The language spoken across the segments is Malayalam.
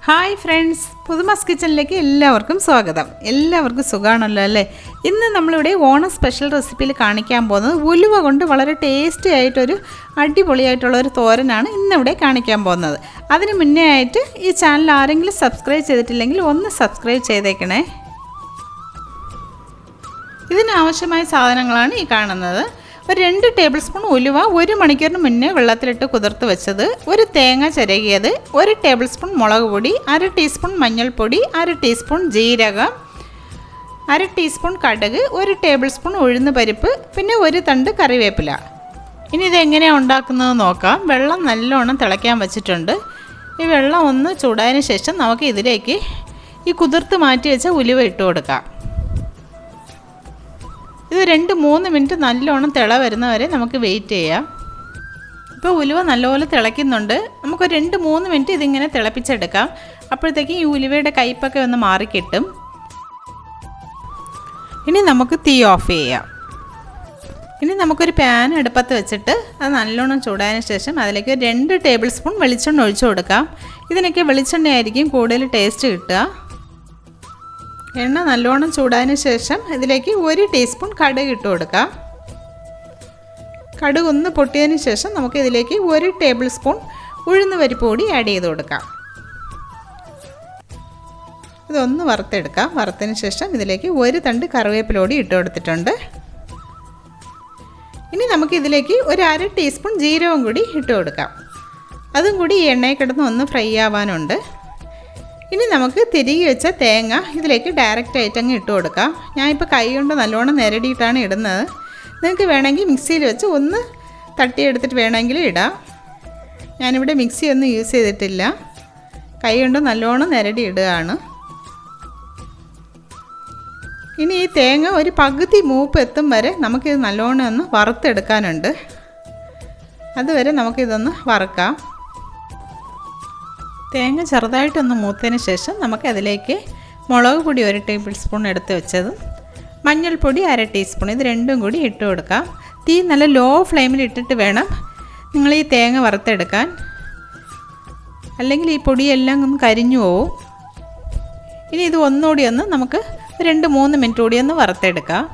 ഹായ് ഫ്രണ്ട്സ്, പുതുമാസ് കിച്ചണിലേക്ക് എല്ലാവർക്കും സ്വാഗതം. എല്ലാവർക്കും സുഖമാണല്ലോ അല്ലേ? ഇന്ന് നമ്മളിവിടെ ഓണം സ്പെഷ്യൽ റെസിപ്പിയിൽ കാണിക്കാൻ പോകുന്നത് ഉലുവ കൊണ്ട് വളരെ ടേസ്റ്റി ആയിട്ടൊരു അടിപൊളിയായിട്ടുള്ളൊരു തോരനാണ് ഇന്നിവിടെ കാണിക്കാൻ പോകുന്നത്. അതിന് മുന്നേ ആയിട്ട് ഈ ചാനൽ ആരെങ്കിലും സബ്സ്ക്രൈബ് ചെയ്തിട്ടില്ലെങ്കിൽ ഒന്ന് സബ്സ്ക്രൈബ് ചെയ്തേക്കണേ. ഇതിനാവശ്യമായ സാധനങ്ങളാണ് ഈ കാണുന്നത്. ഒരു 2 ടേബിൾ സ്പൂൺ ഉലുവ 1 മണിക്കൂറിന് മുന്നേ വെള്ളത്തിലിട്ട് കുതിർത്ത് വെച്ചത്, ഒരു തേങ്ങ ചിരകിയത്, 1 ടേബിൾ സ്പൂൺ മുളക് പൊടി, 1/2 ടീസ്പൂൺ മഞ്ഞൾപ്പൊടി, 1/2 ടീസ്പൂൺ ജീരകം, 1/2 ടീസ്പൂൺ കടുക്, 1 ടേബിൾ സ്പൂൺ ഉഴുന്ന് പരിപ്പ്, പിന്നെ 1 തണ്ട് കറിവേപ്പില. ഇനി ഇതെങ്ങനെയാണ് ഉണ്ടാക്കുന്നത് നോക്കാം. വെള്ളം നല്ലോണം തിളയ്ക്കാൻ വെച്ചിട്ടുണ്ട്. ഈ വെള്ളം ഒന്ന് ചൂടായതിന് ശേഷം നമുക്ക് ഇതിലേക്ക് ഈ കുതിർത്ത് മാറ്റി വെച്ച ഉലുവ ഇട്ട് കൊടുക്കാം. ഇത് 2-3 മിനിറ്റ് നല്ലോണം തിള വരുന്നവരെ നമുക്ക് വെയിറ്റ് ചെയ്യാം. ഇപ്പോൾ ഉലുവ നല്ലപോലെ തിളയ്ക്കുന്നുണ്ട്. നമുക്ക് 2-3 മിനിറ്റ് ഇതിങ്ങനെ തിളപ്പിച്ചെടുക്കാം. അപ്പോഴത്തേക്കും ഈ ഉലുവയുടെ കയ്പ്പൊക്കെ ഒന്ന് മാറിക്കിട്ടും. ഇനി നമുക്ക് തീ ഓഫ് ചെയ്യാം. ഇനി നമുക്കൊരു പാൻ അടുപ്പത്ത് വെച്ചിട്ട് അത് നല്ലോണം ചൂടായതിന് ശേഷം അതിലേക്ക് 2 ടേബിൾ സ്പൂൺ വെളിച്ചെണ്ണ ഒഴിച്ചു കൊടുക്കാം. ഇതിനൊക്കെ വെളിച്ചെണ്ണയായിരിക്കും കൂടുതൽ ടേസ്റ്റ് കിട്ടുക. എണ്ണ നല്ലോണം ചൂടായതിന് ശേഷം ഇതിലേക്ക് 1 ടീസ്പൂൺ കടുക് ഇട്ട് കൊടുക്കാം. കടുക് ഒന്ന് പൊട്ടിയതിന് ശേഷം നമുക്ക് ഇതിലേക്ക് 1 ടേബിൾ സ്പൂൺ ഉഴുന്ന് പരിപ്പ് കൂടി ആഡ് ചെയ്ത് കൊടുക്കാം. ഇതൊന്ന് വറുത്തെടുക്കാം. വറുത്തതിന് ശേഷം ഇതിലേക്ക് 1 തണ്ട് കറിവേപ്പില കൂടി ഇട്ട് കൊടുത്തിട്ടുണ്ട്. ഇനി നമുക്ക് ഇതിലേക്ക് 1/2 ടീസ്പൂൺ ജീരകം കൂടി ഇട്ട് കൊടുക്കാം. അതും കൂടി ഈ എണ്ണയിൽ കിടന്ന് ഒന്ന് ഫ്രൈ ആവാനുണ്ട്. ഇനി നമുക്ക് തിരികെ വെച്ച തേങ്ങ ഇതിലേക്ക് ഡയറക്റ്റായിട്ട് അങ്ങ് ഇട്ട് കൊടുക്കാം. ഞാനിപ്പോൾ കൈ കൊണ്ട് നല്ലോണം നിരടിയിട്ടാണ് ഇടുന്നത്. നിങ്ങൾക്ക് വേണമെങ്കിൽ മിക്സിയിൽ വെച്ച് ഒന്ന് തട്ടിയെടുത്തിട്ട് വേണമെങ്കിൽ ഇടാം. ഞാനിവിടെ മിക്സി ഒന്നും യൂസ് ചെയ്തിട്ടില്ല. കൈ കൊണ്ട് നല്ലോണം നിരടി ഇടുകയാണ്. ഇനി ഈ തേങ്ങ ഒരു പകുതി മൂപ്പ് എത്തും വരെ നമുക്കിത് നല്ലോണം ഒന്ന് വറുത്തെടുക്കാനുണ്ട്. അതുവരെ നമുക്കിതൊന്ന് വറുക്കാം. തേങ്ങ ചെറുതായിട്ടൊന്ന് മൂത്തതിന് ശേഷം നമുക്ക് അതിലേക്ക് മുളക് പൊടി 1 ടേബിൾ സ്പൂൺ എടുത്ത് വെച്ചതും മഞ്ഞൾപ്പൊടി 1/2 ടീസ്പൂൺ ഇത് രണ്ടും കൂടി ഇട്ട് കൊടുക്കാം. തീ നല്ല ലോ ഫ്ലെയിമിൽ ഇട്ടിട്ട് വേണം നിങ്ങൾ ഈ തേങ്ങ വറുത്തെടുക്കാൻ, അല്ലെങ്കിൽ ഈ പൊടിയെല്ലാം ഒന്ന് കരിഞ്ഞു പോവും. ഇനി ഇത് ഒന്നുകൂടി ഒന്ന് നമുക്ക് 2-3 മിനിറ്റ് കൂടി ഒന്ന് വറുത്തെടുക്കാം.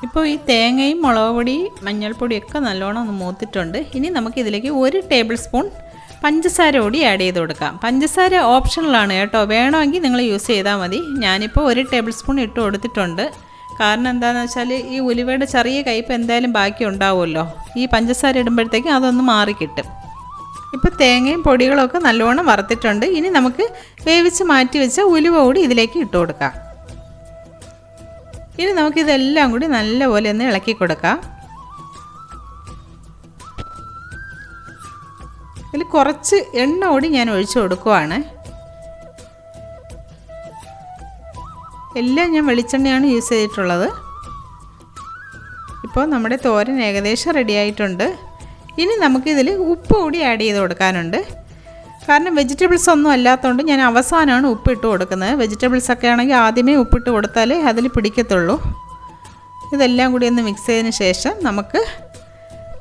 ഇപ്പോൾ ഈ തേങ്ങയും മുളക് പൊടി മഞ്ഞൾപ്പൊടിയൊക്കെ നല്ലോണം ഒന്ന് മൂത്തിട്ടുണ്ട്. ഇനി നമുക്കിതിലേക്ക് 1 ടേബിൾ സ്പൂൺ പഞ്ചസാര കൂടി ആഡ് ചെയ്ത് കൊടുക്കാം. പഞ്ചസാര ഓപ്ഷണലാണ് കേട്ടോ, വേണമെങ്കിൽ നിങ്ങൾ യൂസ് ചെയ്താൽ മതി. ഞാനിപ്പോൾ 1 ടേബിൾ സ്പൂൺ ഇട്ട് കൊടുത്തിട്ടുണ്ട്. കാരണം എന്താണെന്ന് വെച്ചാൽ ഈ ഉലുവയുടെ ചെറിയ കയ്പ്പ് എന്തായാലും ബാക്കി ഉണ്ടാവുമല്ലോ. ഈ പഞ്ചസാര ഇടുമ്പോഴത്തേക്കും അതൊന്ന് മാറിക്കിട്ടും. ഇപ്പോൾ തേങ്ങയും പൊടികളൊക്കെ നല്ലോണം വറുത്തിട്ടുണ്ട്. ഇനി നമുക്ക് വേവിച്ച് മാറ്റി വെച്ച ഉലുവ കൂടി ഇതിലേക്ക് ഇട്ട് കൊടുക്കാം. ഇനി നമുക്കിതെല്ലാം കൂടി നല്ലപോലെ ഒന്ന് ഇളക്കി കൊടുക്കാം. ഇതിൽ കുറച്ച് എണ്ണ കൂടി ഞാൻ ഒഴിച്ചു കൊടുക്കുവാണ്. എല്ലാം ഞാൻ വെളിച്ചെണ്ണയാണ് യൂസ് ചെയ്തിട്ടുള്ളത്. ഇപ്പോൾ നമ്മുടെ തോരൻ ഏകദേശം റെഡി ആയിട്ടുണ്ട്. ഇനി നമുക്കിതിൽ ഉപ്പ് കൂടി ആഡ് ചെയ്ത് കൊടുക്കാനുണ്ട്. കാരണം വെജിറ്റബിൾസ് ഒന്നും അല്ലാത്തതുകൊണ്ട് ഞാൻ അവസാനമാണ് ഉപ്പിട്ട് കൊടുക്കുന്നത്. വെജിറ്റബിൾസൊക്കെ ആണെങ്കിൽ ആദ്യമേ ഉപ്പിട്ട് കൊടുത്താലേ അതിൽ പിടിക്കത്തുള്ളൂ. ഇതെല്ലാം കൂടി ഒന്ന് മിക്സ് ചെയ്തതിന് ശേഷം നമുക്ക്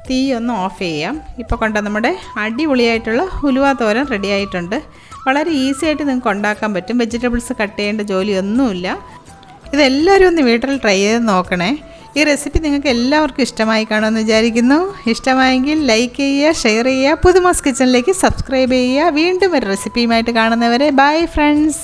തീ ഒന്ന് ഓഫ് ചെയ്യാം. ഇപ്പോൾ കണ്ട നമ്മുടെ അടിപൊളിയായിട്ടുള്ള ഉലുവ തോരൻ റെഡി ആയിട്ടുണ്ട്. വളരെ ഈസി ആയിട്ട് നിങ്ങൾക്ക് ഉണ്ടാക്കാൻ പറ്റും. വെജിറ്റബിൾസ് കട്ട് ചെയ്യേണ്ട ജോലിയൊന്നുമില്ല. ഇതെല്ലാവരും ഒന്ന് വീട്ടിൽ ട്രൈ ചെയ്ത് നോക്കണേ. ഈ റെസിപ്പി നിങ്ങൾക്ക് എല്ലാവർക്കും ഇഷ്ടമായി കാണുമെന്ന് വിചാരിക്കുന്നു. ഇഷ്ടമായെങ്കിൽ ലൈക്ക് ചെയ്യുക, ഷെയർ ചെയ്യുക, പുതുമാസ് കിച്ചണിലേക്ക് സബ്സ്ക്രൈബ് ചെയ്യുക. വീണ്ടും ഒരു റെസിപ്പിയുമായിട്ട് കാണുന്നവരെ ബൈ ഫ്രണ്ട്സ്.